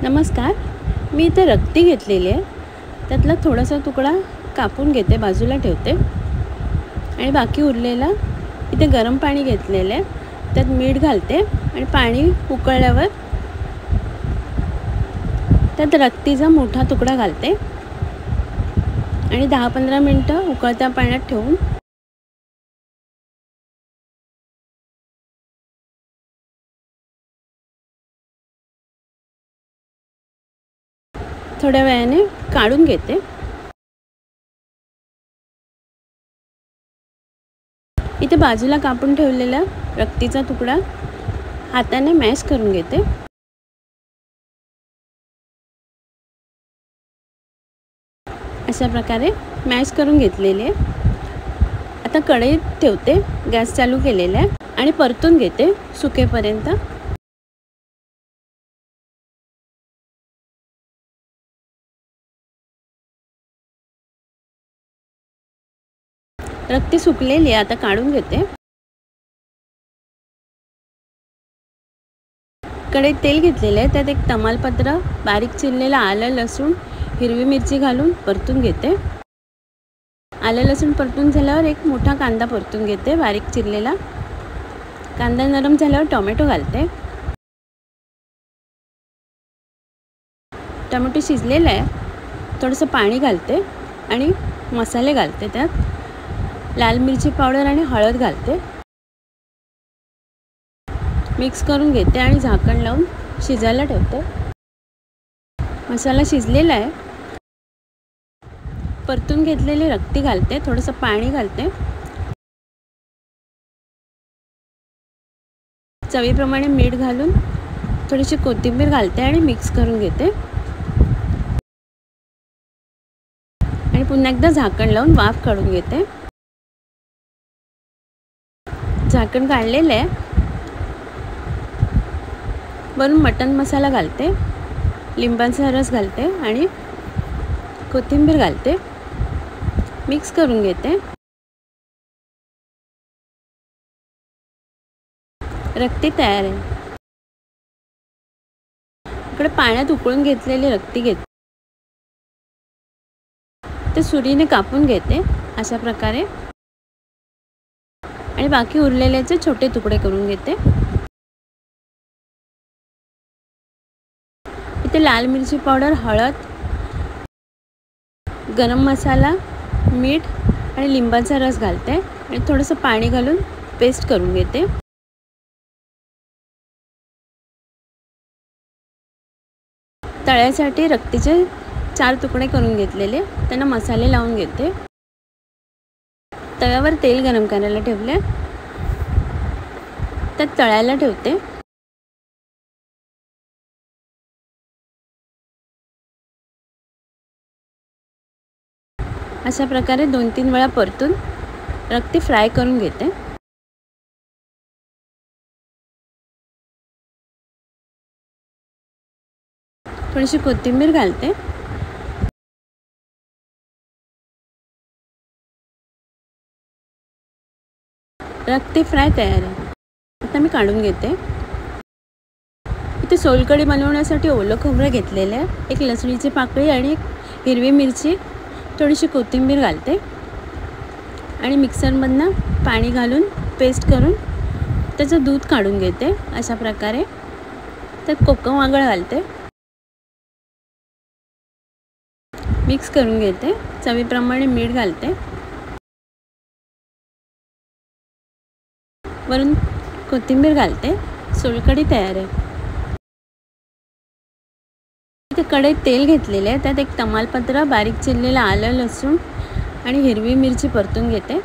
नमस्कार. मी इथे रक्ती घेतलेली आहे. त्यातला थोडासा तुकडा कापून घेते, बाजूला ठेवते आणि बाकी उरलेला इथे गरम पाणी घेतलेलं आहे, त्यात मीठ घालते आणि पाणी उकळल्यावर त्यात रक्तीचा मोठा तुकडा घालते आणि 10-15 मिनटं उकळत्या पाण्यात ठेवून थोड्या वेळाने काढून घेते. इथे बाजूला कापून ठेवलेला रक्तीचा तुकडा हाताने मॅश करून घेते. अशा प्रकारे मॅश करून घेतलेले. आता कढईत ठेवते, गॅस चालू केलेला आहे आणि परतून घेते सुकेपर्यंत. रक्ती सुकलेली आहे, आता काढून घेते. कढईत तेल घेतलेले आहे, त्यात एक तमालपत्र, बारीक चिरलेला आलं, लसूण, हिरवी मिरची घालून परतून घेते. आलं लसूण परतून झाल्यावर एक मोठा कांदा परतून घेते, बारीक चिरलेला. कांदा नरम झाल्यावर टोमॅटो घालते. टोमॅटो शिजलेला आहे, थोडंसं पाणी घालते आणि मसाले घालते. त्यात लाल मिरची पावडर आणि हळद घालते. मिक्स करून घेते आणि झाकण लावून शिजायला ठेवते. मसाला शिजलेला आहे. परतून घेतलेली रक्ती घालते, थोडंसं पाणी घालते. चवीप्रमाणे मीठ घालून थोडीशी कोथिंबीर घालते आणि मिक्स करून घेते आणि पुन्हा एकदा झाकण लावून वाफ काढून घेते. झाकण काढलेलं आहे. वरून मटण मसाला घालते, लिंबाचा रस घालते आणि कोथिंबीर घालते. मिक्स करून घेते. रक्ती तयार आहे. इकडे पाण्यात उकळून घेतलेली रक्ती घेते, ते सुरीने कापून घेते अशा प्रकारे आणि बाकी उरलेल्याचे छोटे तुकडे करून घेते. इथे लाल मिरची पावडर, हळद, गरम मसाला, मीठ आणि लिंबाचा रस घालते आणि थोडंसं पाणी घालून पेस्ट करून घेते. तळ्यासाठी रक्तीचे 4 तुकडे करून घेतलेले, त्यांना मसाले लावून घेते. तव्यावर तेल गरम करायला ठेवले, त्यात तळायला ठेवते. अशा प्रकारे 2-3 वेळा परतून रक्ती फ्राय करून घेते. थोडीशी कोथिंबीर घालते. रक्ती फ्राय तयार आहे. आता मी काढून घेते. इथे सोलकढी बनवण्यासाठी ओलं खोबरं घेतलेलं आहे, एक लसणीची पाकळी आणि एक हिरवी मिरची, थोडीशी कोथिंबीर घालते आणि मिक्सरमधनं पाणी घालून पेस्ट करून त्याचं दूध काढून घेते. अशा प्रकारे त्यात कोकम आगळ घालते. मिक्स करून घेते. चवीप्रमाणे मीठ घालते. वरून कोथिंबीर घालते. सोलकढी तयार आहे. इथे कढईत तेल घेतलेले आहे, त्यात एक तमालपत्र, बारीक चिरलेलं आलं, लसूण आणि हिरवी मिरची परतून घेते.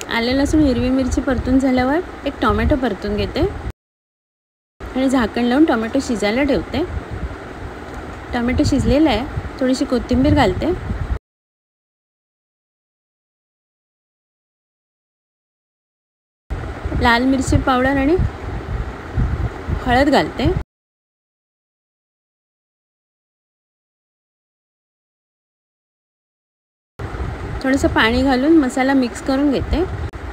आलं लसूण हिरवी मिरची परतून झाल्यावर एक टोमॅटो परतून घेते आणि झाकण लावून टोमॅटो शिजायला ठेवते. टोमॅटो शिजलेला आहे. थोडीशी कोथिंबीर घालते. लाल मिरची पावडर आणि हळद घालते. थोडंसं पाणी घालून मसाला मिक्स करून घेते.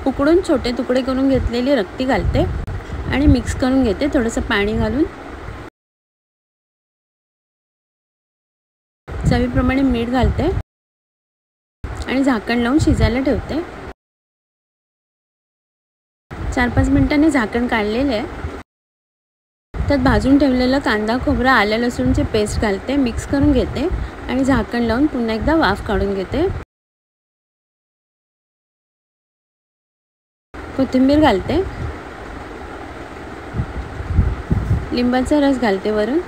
उकडून छोटे तुकडे करून घेतलेली रक्ती घालते आणि मिक्स करून घेते थोडंसं पाणी घालून. चवीप्रमाणे मीठ घालते आणि झाकण लावून शिजायला ठेवते. 4-5 मिनिटांनी झाकण काढलेलं आहे. त्यात भाजून ठेवलेलं कांदा, खोबरं, आलं लसूणची पेस्ट घालते, मिक्स करून घेते आणि झाकण लावून पुन्हा एकदा वाफ काढून घेते. कोथिंबीर घालते, लिंबाचा रस घालते वरून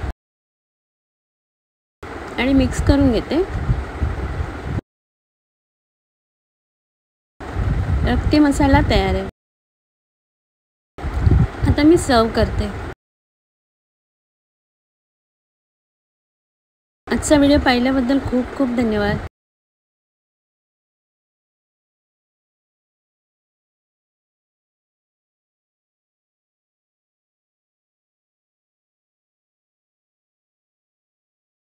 आणि मिक्स करून घेते. रक्ती मसाला तयार आहे. आता मी सर्व करते. आजचा व्हिडिओ पाहिल्याबद्दल खूप खूप धन्यवाद.